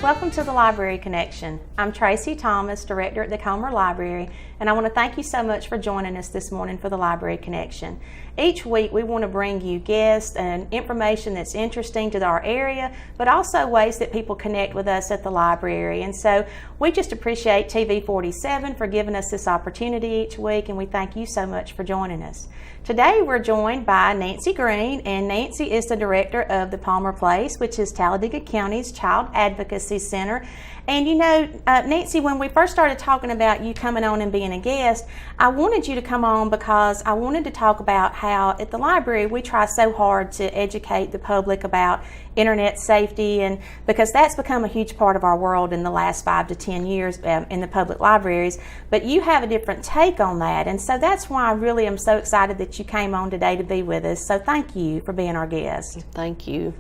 Welcome to the Library Connection. I'm Tracy Thomas, Director at the Comer Library, and I want to thank you so much for joining us this morning for the Library Connection. Each week we want to bring you guests and information that's interesting to our area, but also ways that people connect with us at the library. And so we just appreciate TV47 for giving us this opportunity each week, and we thank you so much for joining us. Today we're joined by Nancy Green, and Nancy is the director of the Palmer Place, which is Talladega County's Child Advocacy Center. And you know, Nancy, when we first started talking about you coming on and being a guest, I wanted you to come on because I wanted to talk about how at the library we try so hard to educate the public about internet safety, and because that's become a huge part of our world in the last 5 to 10 years in the public libraries, but you have a different take on that, and so that's why I really am so excited that you came on today to be with us. So thank you for being our guest. Thank you.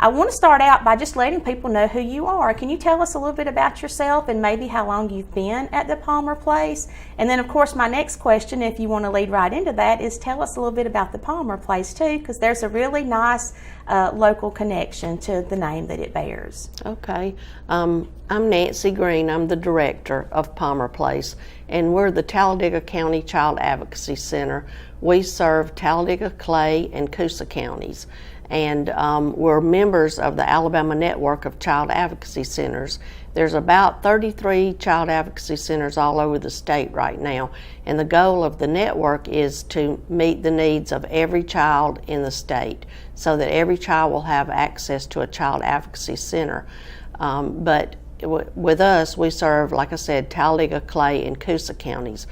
I want to start out by just letting people know who you are. Can you tell us a little bit about yourself and maybe how long you've been at the Palmer Place? And then, of course, my next question, if you want to lead right into that, is tell us a little bit about the Palmer Place, too, because there's a really nice local connection to the name that it bears. Okay. I'm Nancy Green. I'm the director of Palmer Place, and we're the Talladega County Child Advocacy Center. We serve Talladega, Clay, and Coosa counties. And we're members of the Alabama Network of Child Advocacy Centers. There's about 33 child advocacy centers all over the state right now, and the goal of the network is to meet the needs of every child in the state so that every child will have access to a child advocacy center. But with us, we serve, like I said, Talladega, Clay, and Coosa counties.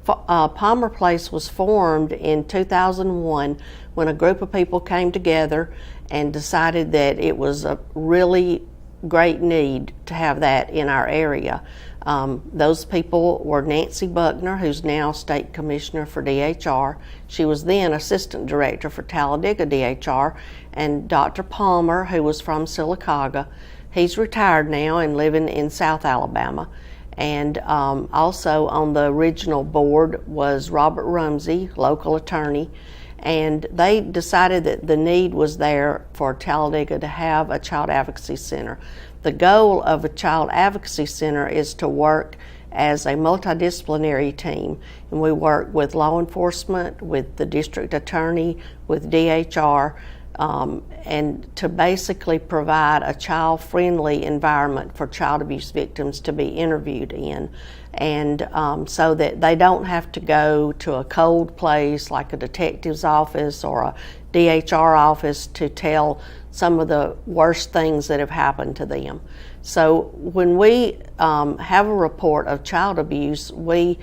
Palmer Place was formed in 2001 when a group of people came together and decided that it was a really great need to have that in our area. Those people were Nancy Buckner, who's now State Commissioner for DHR. She was then Assistant Director for Talladega DHR, and Dr. Palmer, who was from Sylacauga. He's retired now and living in South Alabama. And also on the original board was Robert Rumsey, local attorney, and they decided that the need was there for Talladega to have a child advocacy center. The goal of a child advocacy center is to work as a multidisciplinary team, and we work with law enforcement, with the district attorney, with DHR, and to basically provide a child-friendly environment for child abuse victims to be interviewed in, and so that they don't have to go to a cold place like a detective's office or a DHR office to tell some of the worst things that have happened to them. So when we have a report of child abuse, we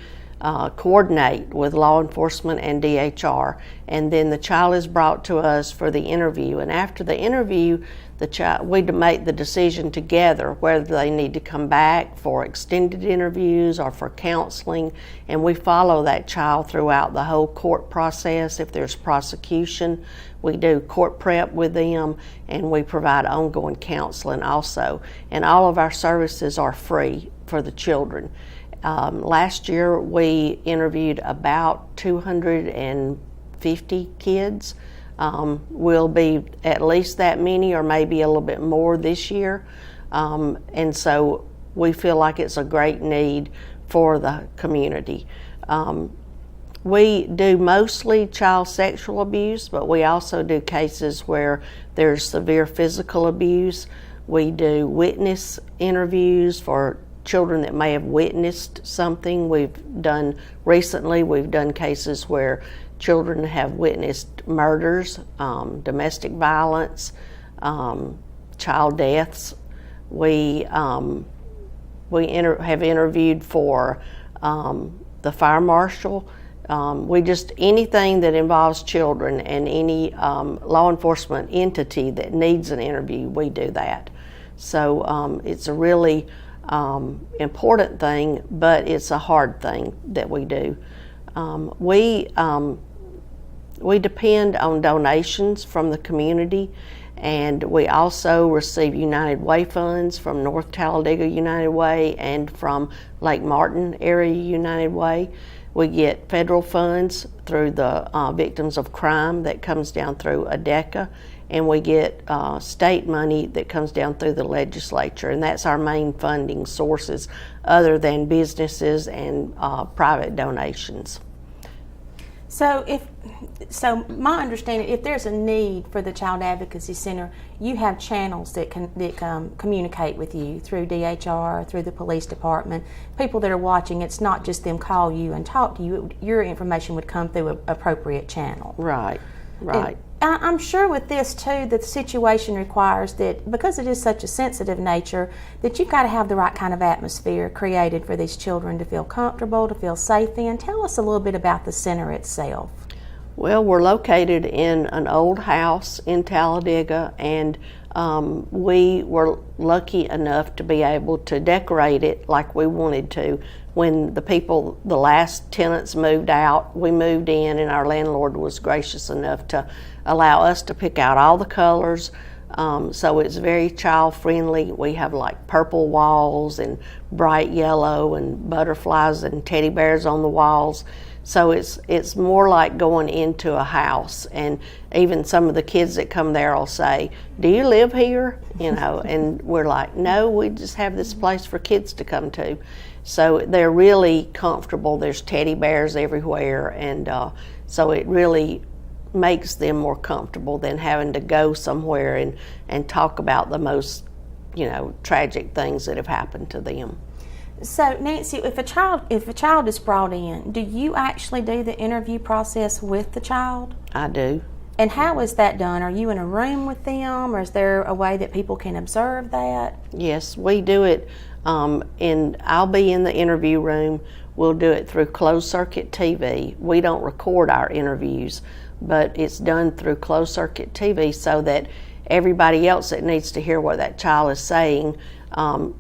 coordinate with law enforcement and DHR, and then the child is brought to us for the interview, and after the interview we make the decision together whether they need to come back for extended interviews or for counseling, and we follow that child throughout the whole court process. If there's prosecution, we do court prep with them, and we provide ongoing counseling also, and all of our services are free for the children. Last year we interviewed about 250 kids. We'll be at least that many or maybe a little bit more this year. And so we feel like it's a great need for the community. We do mostly child sexual abuse, but we also do cases where there's severe physical abuse. We do witness interviews for children that may have witnessed something. We've done cases where children have witnessed murders, domestic violence, child deaths. We have interviewed for the fire marshal. Anything that involves children, and any law enforcement entity that needs an interview, we do that. So it's a really important thing, but it's a hard thing that we do. We depend on donations from the community, and we also receive United Way funds from North Talladega United Way and from Lake Martin Area United Way. We get federal funds through the Victims of Crime that comes down through ADECA, and we get state money that comes down through the legislature, and that's our main funding sources other than businesses and private donations. So my understanding, if there's a need for the Child Advocacy Center, you have channels that communicate with you through DHR, through the police department. People that are watching, it's not just them call you and talk to you. Your information would come through an appropriate channel. Right. And I'm sure with this too, the situation requires that, because it is such a sensitive nature, that you've got to have the right kind of atmosphere created for these children to feel comfortable, to feel safe in. Tell us a little bit about the center itself. Well, we're located in an old house in Talladega, and we were lucky enough to be able to decorate it like we wanted to. When the last tenants moved out, we moved in, and our landlord was gracious enough to allow us to pick out all the colors. So it's very child friendly. We have like purple walls and bright yellow and butterflies and teddy bears on the walls. So it's more like going into a house, and even some of the kids that come there will say, "Do you live here?" And we're like, "No, we just have this place for kids to come to." So they're really comfortable. There's teddy bears everywhere, and so it really makes them more comfortable than having to go somewhere and talk about the most, tragic things that have happened to them. So Nancy, if a child is brought in, do you actually do the interview process with the child? I do. And how is that done? Are you in a room with them, or is there a way that people can observe that? Yes, we do it. I'll be in the interview room. We'll do it through closed circuit TV. We don't record our interviews, but it's done through closed circuit TV so that everybody else that needs to hear what that child is saying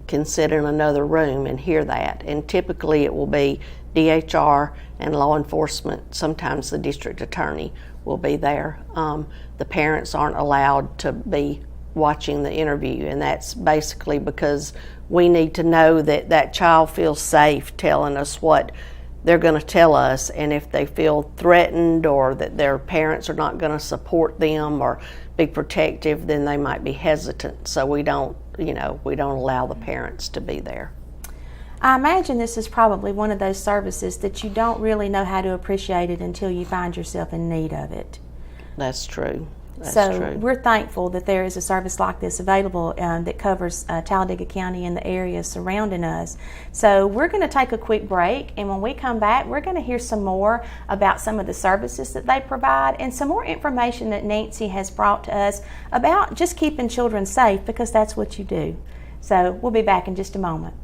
can sit in another room and hear that. And typically it will be DHR and law enforcement. Sometimes the district attorney will be there. The parents aren't allowed to be watching the interview, and that's basically because we need to know that that child feels safe telling us what they're going to tell us, and if they feel threatened or that their parents are not going to support them or be protective, then they might be hesitant. So we don't allow the parents to be there. I imagine this is probably one of those services that you don't really know how to appreciate it until you find yourself in need of it. That's true. So we're thankful that there is a service like this available that covers Talladega County and the area surrounding us. So we're going to take a quick break, and when we come back, we're going to hear some more about some of the services that they provide and some more information that Nancy has brought to us about just keeping children safe, because that's what you do. So we'll be back in just a moment.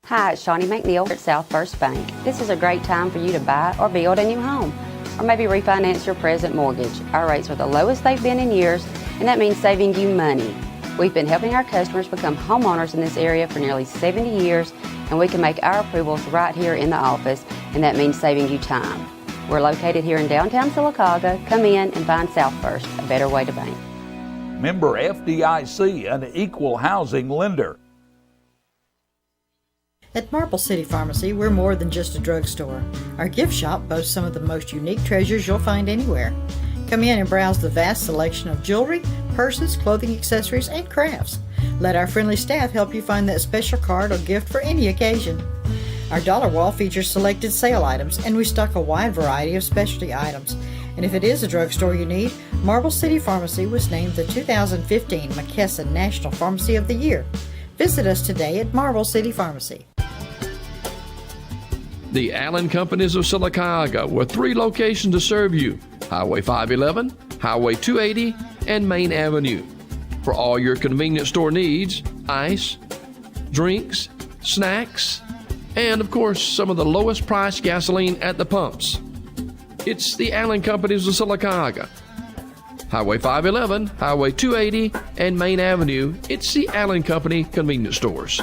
Hi, it's Shawnee McNeil at South First Bank. This is a great time for you to buy or build a new home, or maybe refinance your present mortgage. Our rates are the lowest they've been in years, and that means saving you money. We've been helping our customers become homeowners in this area for nearly 70 years, and we can make our approvals right here in the office, and that means saving you time. We're located here in downtown Sylacauga. Come in and find South First, a better way to bank. Member FDIC, an equal housing lender. At Marble City Pharmacy, we're more than just a drugstore. Our gift shop boasts some of the most unique treasures you'll find anywhere. Come in and browse the vast selection of jewelry, purses, clothing accessories, and crafts. Let our friendly staff help you find that special card or gift for any occasion. Our dollar wall features selected sale items, and we stock a wide variety of specialty items. And if it is a drugstore you need, Marble City Pharmacy was named the 2015 McKesson National Pharmacy of the Year. Visit us today at Marble City Pharmacy. The Allen Companies of Sylacauga, with 3 locations to serve you: Highway 511, Highway 280, and Main Avenue. For all your convenience store needs, ice, drinks, snacks, and of course, some of the lowest priced gasoline at the pumps. It's the Allen Companies of Sylacauga. Highway 511, Highway 280, and Main Avenue. It's the Allen Company convenience stores.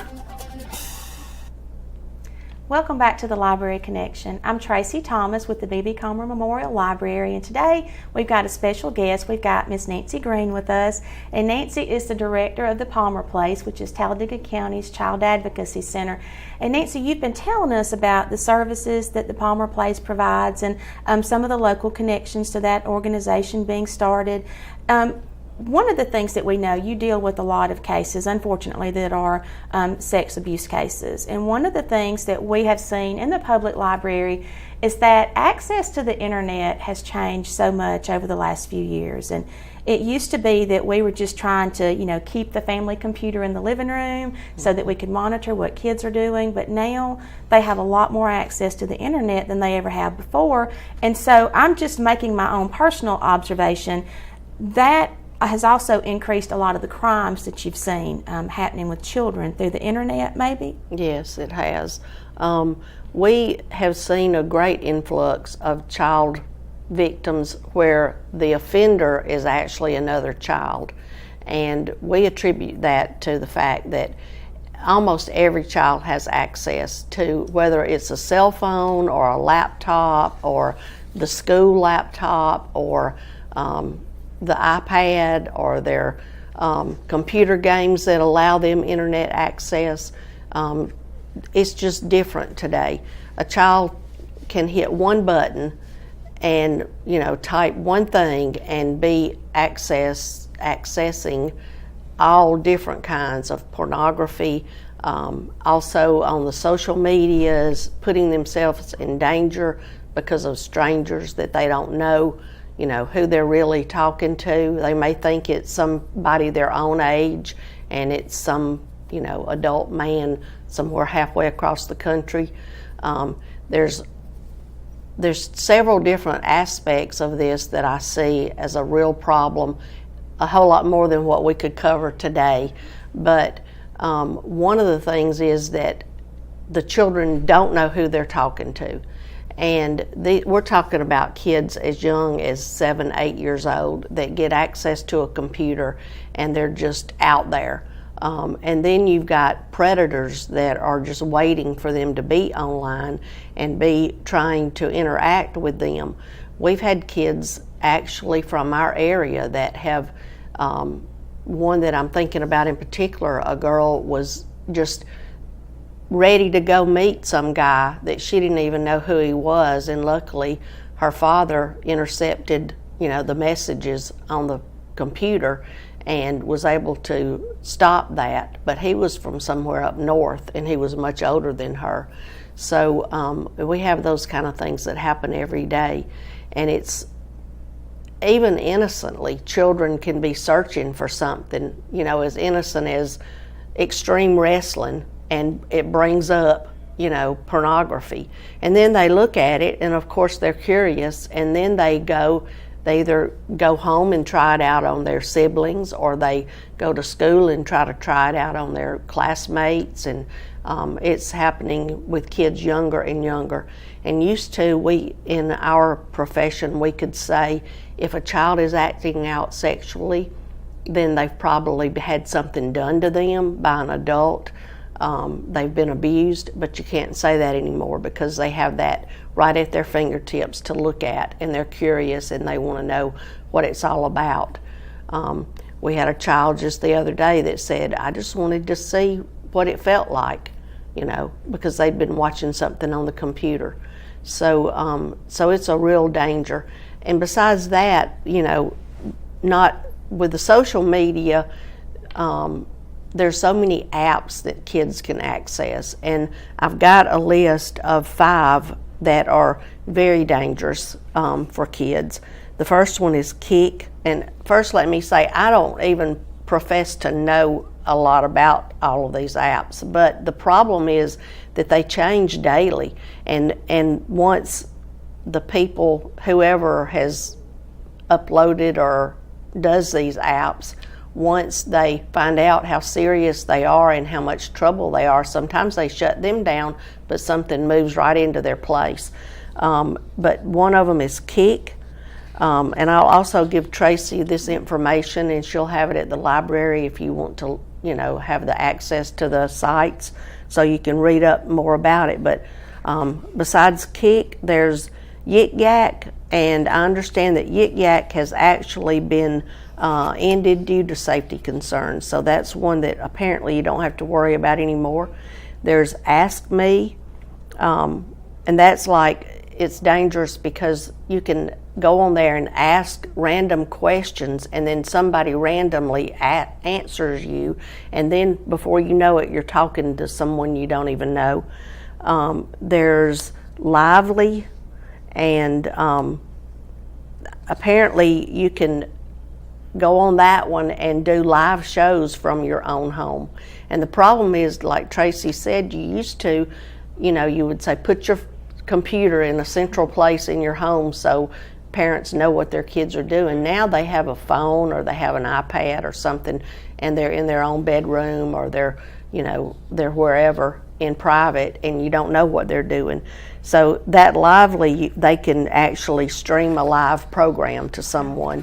Welcome back to the Library Connection. I'm Tracy Thomas with the B.B. Comer Memorial Library, and today we've got a special guest. We've got Miss Nancy Green with us, and Nancy is the director of the Palmer Place, which is Talladega County's Child Advocacy Center. And Nancy, you've been telling us about the services that the Palmer Place provides and some of the local connections to that organization being started. one of the things that we know, you deal with a lot of cases, unfortunately, that are sex abuse cases. And one of the things that we have seen in the public library is that access to the internet has changed so much over the last few years. And it used to be that we were just trying to, keep the family computer in the living room so that we could monitor what kids are doing. But now they have a lot more access to the internet than they ever have before. And so I'm just making my own personal observation that has also increased a lot of the crimes that you've seen happening with children through the internet, maybe? Yes, it has. We have seen a great influx of child victims where the offender is actually another child. And we attribute that to the fact that almost every child has access to, whether it's a cell phone or a laptop or the school laptop or the iPad or their computer games that allow them internet access. It's just different today. A child can hit one button and type one thing and be accessing all different kinds of pornography, also on the social medias, putting themselves in danger because of strangers that they don't know who they're really talking to. They may think it's somebody their own age and it's some adult man somewhere halfway across the country. There's several different aspects of this that I see as a real problem, a whole lot more than what we could cover today. But one of the things is that the children don't know who they're talking to. And we're talking about kids as young as 7, 8 years old that get access to a computer and they're just out there. And then you've got predators that are just waiting for them to be online and be trying to interact with them. We've had kids actually from our area that have, one that I'm thinking about in particular, a girl was just ready to go meet some guy that she didn't even know who he was, and luckily her father intercepted the messages on the computer and was able to stop that. But he was from somewhere up north and he was much older than her. So we have those kind of things that happen every day. And it's even innocently, children can be searching for something as innocent as extreme wrestling, and it brings up pornography, and then they look at it and of course they're curious, and then they either go home and try it out on their siblings, or they go to school and try it out on their classmates. And it's happening with kids younger and younger. And used to, we in our profession, we could say if a child is acting out sexually, then they've probably had something done to them by an adult. They've been abused, but you can't say that anymore because they have that right at their fingertips to look at, and they're curious and they want to know what it's all about. We had a child just the other day that said, I just wanted to see what it felt like, because they'd been watching something on the computer. So it's a real danger. And besides that, not with the social media, there's so many apps that kids can access, and I've got a list of 5 that are very dangerous for kids. The first one is Kik, and first let me say I don't even profess to know a lot about all of these apps, but the problem is that they change daily, and once the people, whoever has uploaded or does these apps, once they find out how serious they are and how much trouble they are, sometimes they shut them down, but something moves right into their place. But one of them is Kik, and I'll also give Tracy this information, and she'll have it at the library if you want to, have the access to the sites so you can read up more about it. But besides Kik, there's Yik Yak, and I understand that Yik Yak has actually been ended due to safety concerns. So that's one that apparently you don't have to worry about anymore. There's Ask Me, and that's like, it's dangerous because you can go on there and ask random questions, and then somebody randomly answers you, and then before you know it, you're talking to someone you don't even know. There's Lively, and apparently you can go on that one and do live shows from your own home. And the problem is, like Tracy said, you used to, you would say put your computer in a central place in your home so parents know what their kids are doing. Now they have a phone or they have an iPad or something, and they're in their own bedroom, or they're wherever in private, and you don't know what they're doing. So that Lively, they can actually stream a live program to someone.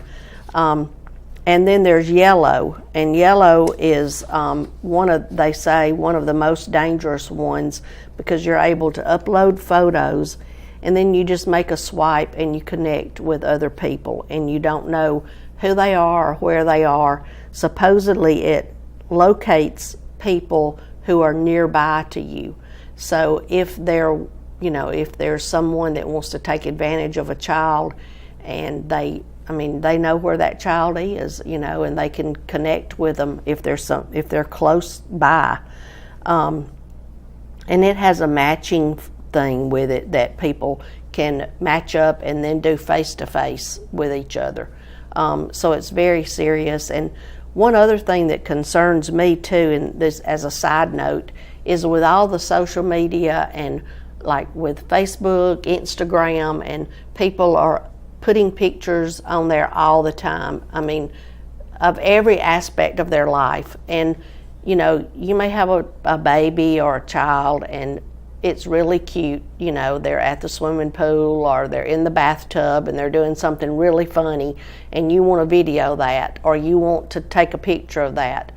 And then there's Yellow, and Yellow is they say one of the most dangerous ones, because you're able to upload photos, and then you just make a swipe and you connect with other people, and you don't know who they are or where they are. Supposedly it locates people who are nearby to you. So if there's someone that wants to take advantage of a child, and they know where that child is, and they can connect with them if they're close by. And it has a matching thing with it that people can match up and then do face-to-face with each other. So it's very serious. And one other thing that concerns me too, and this as a side note, is with all the social media and like with Facebook, Instagram, and people are putting pictures on there all the time. Of every aspect of their life. And you may have a baby or a child, and it's really cute. They're at the swimming pool, or they're in the bathtub, and they're doing something really funny, and you want to video that, or you want to take a picture of that.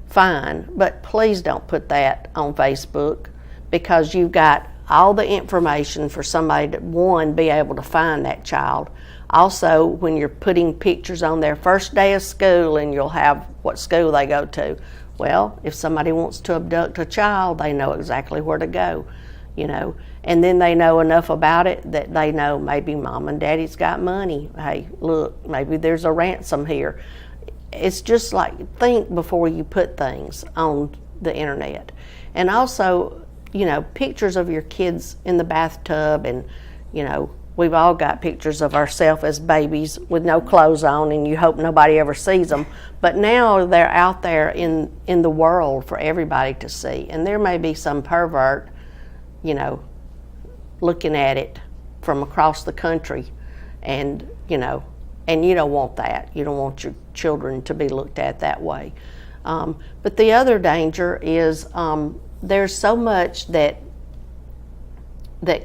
Fine, but please don't put that on Facebook, because you've got all the information for somebody to, one, be able to find that child. Also, when you're putting pictures on their first day of school, and you'll have what school they go to. Well, if somebody wants to abduct a child, they know exactly where to go, and then they know enough about it that they know maybe mom and daddy's got money. Hey, look, maybe there's a ransom here. It's just like, think before you put things on the internet. And also, pictures of your kids in the bathtub, and, we've all got pictures of ourselves as babies with no clothes on, and you hope nobody ever sees them. But now they're out there in the world for everybody to see. And there may be some pervert, looking at it from across the country. And you don't want that. You don't want your children to be looked at that way. But the other danger is there's so much that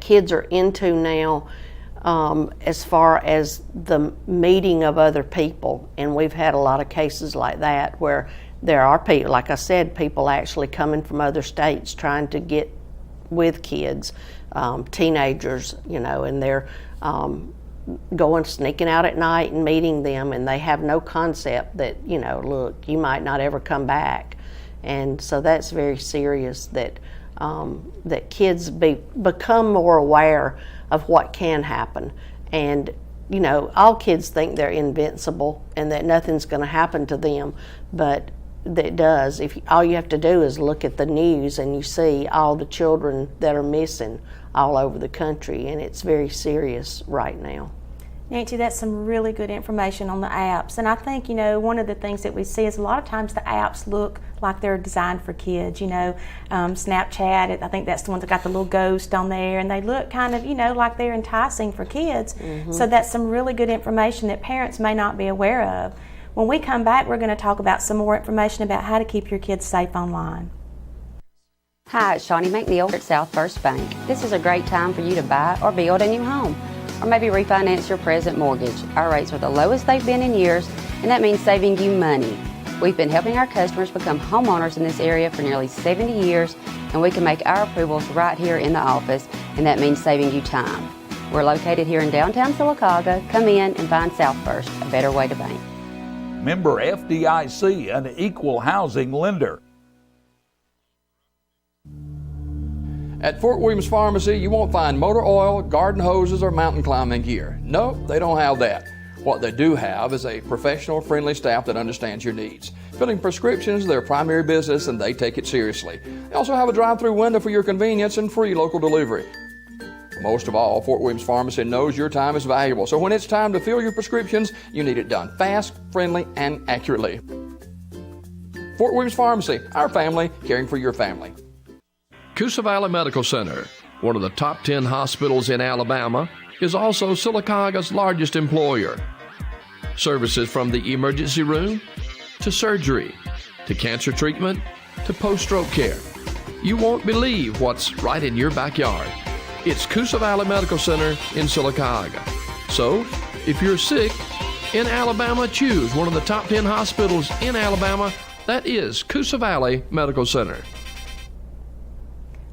kids are into now, as far as the meeting of other people. And we've had a lot of cases like that where there are people, like I said, people actually coming from other states trying to get with kids, teenagers, and they're sneaking out at night and meeting them, and they have no concept that, look, you might not ever come back. And so that's very serious, that kids become more aware of what can happen. And all kids think they're invincible and that nothing's going to happen to them, but that does. All you have to do is look at the news, and you see all the children that are missing all over the country, and it's very serious right now. Nancy, that's some really good information on the apps. And I think, one of the things that we see is a lot of times the apps look like they're designed for kids. Snapchat, I think that's the one that got the little ghost on there, and they look kind of, like they're enticing for kids. Mm-hmm. So that's some really good information that parents may not be aware of. When we come back, we're going to talk about some more information about how to keep your kids safe online. Hi, it's Shawnee McNeil at South First Bank. This is a great time for you to buy or build a new home, or maybe refinance your present mortgage. Our rates are the lowest they've been in years, and that means saving you money. We've been helping our customers become homeowners in this area for nearly 70 years, and we can make our approvals right here in the office, and that means saving you time. We're located here in downtown Sylacauga. Come in and find South First, a better way to bank. Member FDIC, an equal housing lender. At Fort Williams Pharmacy, you won't find motor oil, garden hoses, or mountain climbing gear. Nope, they don't have that. What they do have is a professional, friendly staff that understands your needs. Filling prescriptions is their primary business, and they take it seriously. They also have a drive-through window for your convenience and free local delivery. Most of all, Fort Williams Pharmacy knows your time is valuable, so when it's time to fill your prescriptions, you need it done fast, friendly, and accurately. Fort Williams Pharmacy, our family, caring for your family. Coosa Valley Medical Center, one of the top 10 hospitals in Alabama, is also Sylacauga's largest employer. Services from the emergency room to surgery to cancer treatment to post-stroke care. You won't believe what's right in your backyard. It's Coosa Valley Medical Center in Sylacauga. So, if you're sick in Alabama, choose one of the top 10 hospitals in Alabama. That is Coosa Valley Medical Center.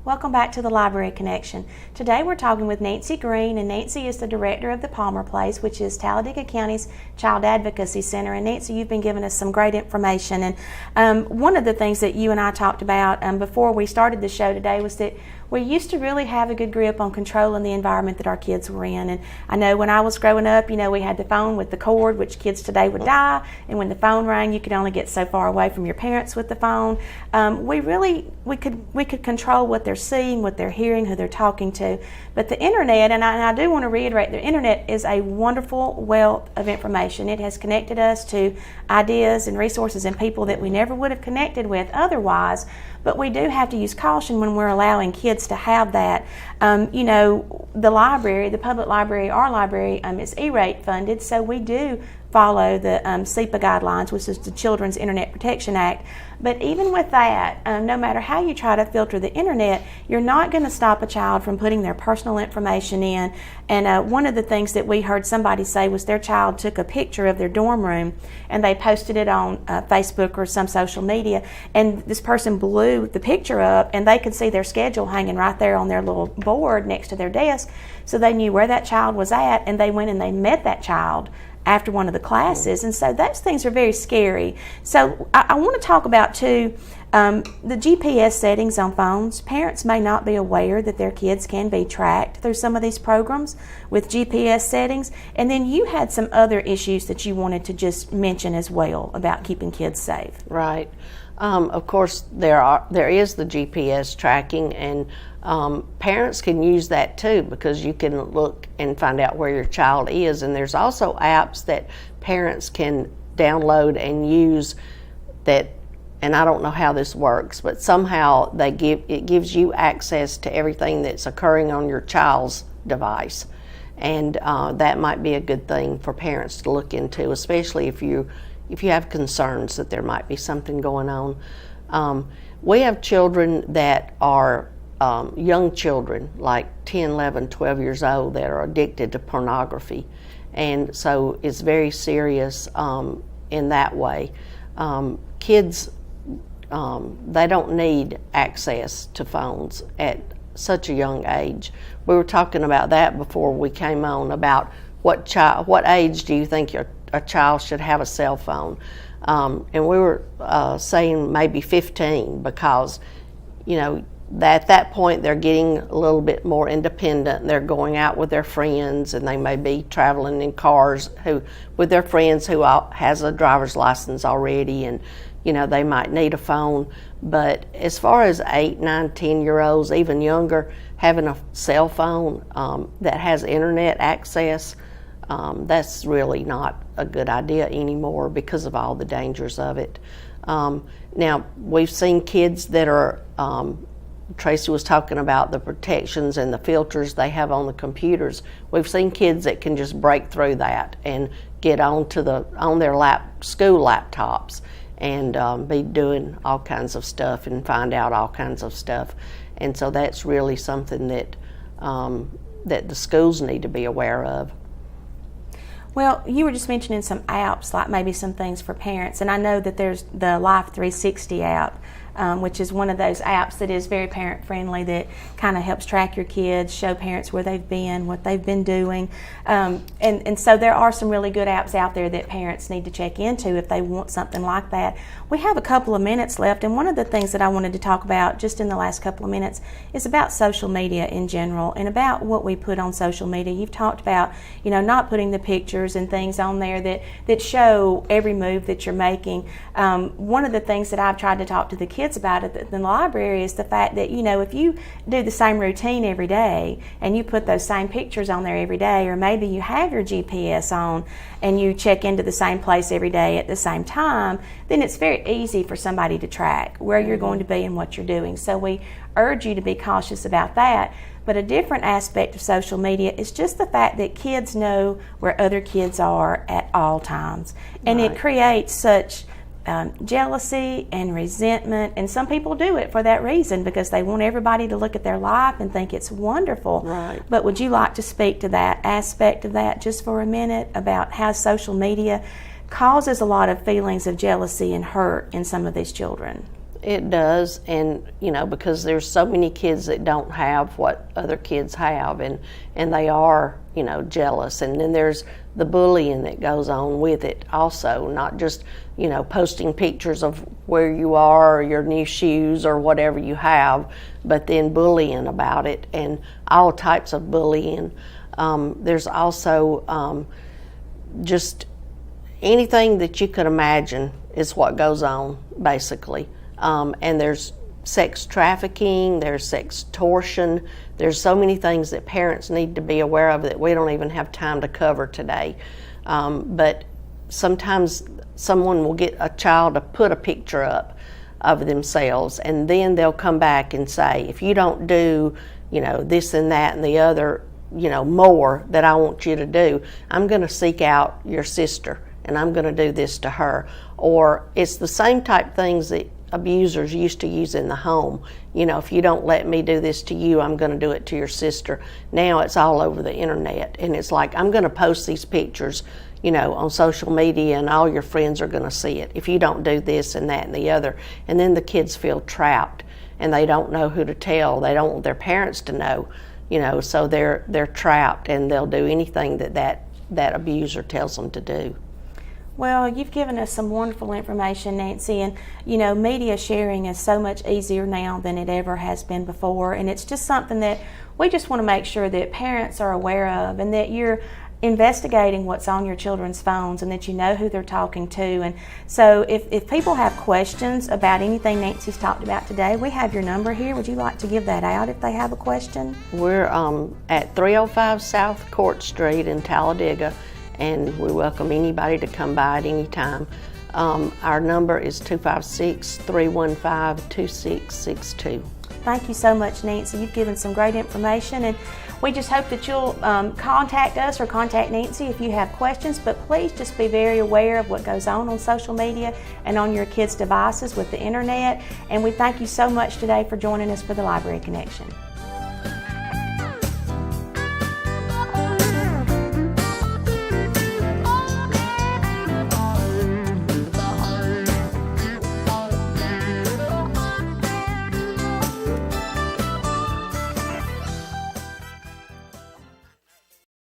Welcome back to the Library Connection. Today we're talking with Nancy Green, and Nancy is the director of the Palmer Place, which is Talladega County's Child Advocacy Center. And Nancy, you've been giving us some great information. And one of the things that you and I talked about before we started the show today was that we used to really have a good grip on controlling the environment that our kids were in. And I know when I was growing up, we had the phone with the cord, which kids today would die. And when the phone rang, you could only get so far away from your parents with the phone. We could control what they're seeing, what they're hearing, who they're talking to. But the internet, and I do want to reiterate, the internet is a wonderful wealth of information. It has connected us to ideas and resources and people that we never would have connected with otherwise. But we do have to use caution when we're allowing kids to have that. The library, the public library, our library, is E-rate funded, so we do follow the CIPA guidelines, which is the Children's Internet Protection Act. But even with that, no matter how you try to filter the internet, you're not going to stop a child from putting their personal information in. And one of the things that we heard somebody say was their child took a picture of their dorm room and they posted it on Facebook or some social media, and this person blew the picture up and they could see their schedule hanging right there on their little board next to their desk, so they knew where that child was at, and they went and they met that child after one of the classes. And so those things are very scary. So I want to talk about too the GPS settings on phones. Parents may not be aware that their kids can be tracked through some of these programs with GPS settings. And then you had some other issues that you wanted to just mention as well about keeping kids safe. Right. Of course, there is the GPS tracking, and parents can use that too, because you can look and find out where your child is. And there's also apps that parents can download and use that, and I don't know how this works, but somehow it gives you access to everything that's occurring on your child's device. And that might be a good thing for parents to look into, especially if you have concerns that there might be something going on. We have children that are young children, like 10, 11, 12 years old, that are addicted to pornography. And so it's very serious in that way. Kids, they don't need access to phones at such a young age. We were talking about that before we came on, about what age do you think a child should have a cell phone? And we were saying maybe 15, because at that point they're getting a little bit more independent. They're going out with their friends, and they may be traveling in cars with their friends who has a driver's license already, and they might need a phone. But as far as 8, 9, 10-year-olds, even younger, having a cell phone that has internet access, that's really not a good idea anymore because of all the dangers of it. Now, we've seen kids that are, Tracy was talking about the protections and the filters they have on the computers. We've seen kids that can just break through that and get on their school laptops and be doing all kinds of stuff and find out all kinds of stuff. And so that's really something that the schools need to be aware of. Well, you were just mentioning some apps, like maybe some things for parents, and I know that there's the Life 360 app which is one of those apps that is very parent friendly, that kind of helps track your kids, show parents where they've been, what they've been doing. And so there are some really good apps out there that parents need to check into if they want something like that. We have a couple of minutes left, and one of the things that I wanted to talk about just in the last couple of minutes is about social media in general and about what we put on social media. You've talked about, not putting the pictures and things on there that show every move that you're making. One of the things that I've tried to talk to the kids about in the library is the fact that, if you do the same routine every day and you put those same pictures on there every day, or maybe you have your GPS on and you check into the same place every day at the same time, then it's very easy for somebody to track where you're going to be and what you're doing. So we urge you to be cautious about that. But a different aspect of social media is just the fact that kids know where other kids are at all times. And it creates such jealousy and resentment, and some people do it for that reason because they want everybody to look at their life and think it's wonderful. Right. But would you like to speak to that aspect of that just for a minute, about how social media causes a lot of feelings of jealousy and hurt in some of these children? It does, and because there's so many kids that don't have what other kids have, and they are jealous. And then there's the bullying that goes on with it also, not just posting pictures of where you are or your new shoes or whatever you have, but then bullying about it and all types of bullying. There's also just anything that you could imagine is what goes on, basically. And there's sex trafficking, there's sextortion, there's so many things that parents need to be aware of that we don't even have time to cover today. But sometimes someone will get a child to put a picture up of themselves, and then they'll come back and say, if you don't do, this and that and the other, more that I want you to do, I'm going to seek out your sister and I'm going to do this to her. Or it's the same type things that abusers used to use in the home. If you don't let me do this to you, I'm going to do it to your sister. Now it's all over the internet, and it's like, I'm going to post these pictures, on social media, and all your friends are going to see it if you don't do this and that and the other. And then the kids feel trapped, and they don't know who to tell. They don't want their parents to know, so they're trapped, and they'll do anything that abuser tells them to do. Well, you've given us some wonderful information, Nancy, and media sharing is so much easier now than it ever has been before, and it's just something that we just want to make sure that parents are aware of, and that you're investigating what's on your children's phones, and that you know who they're talking to. And so if people have questions about anything Nancy's talked about today, we have your number here. Would you like to give that out if they have a question? We're at 305 South Court Street in Talladega, and we welcome anybody to come by at any time. Our number is 256-315-2662. Thank you so much, Nancy. You've given some great information, and we just hope that you'll contact us or contact Nancy if you have questions, but please just be very aware of what goes on social media and on your kids' devices with the internet. And we thank you so much today for joining us for the Library Connection.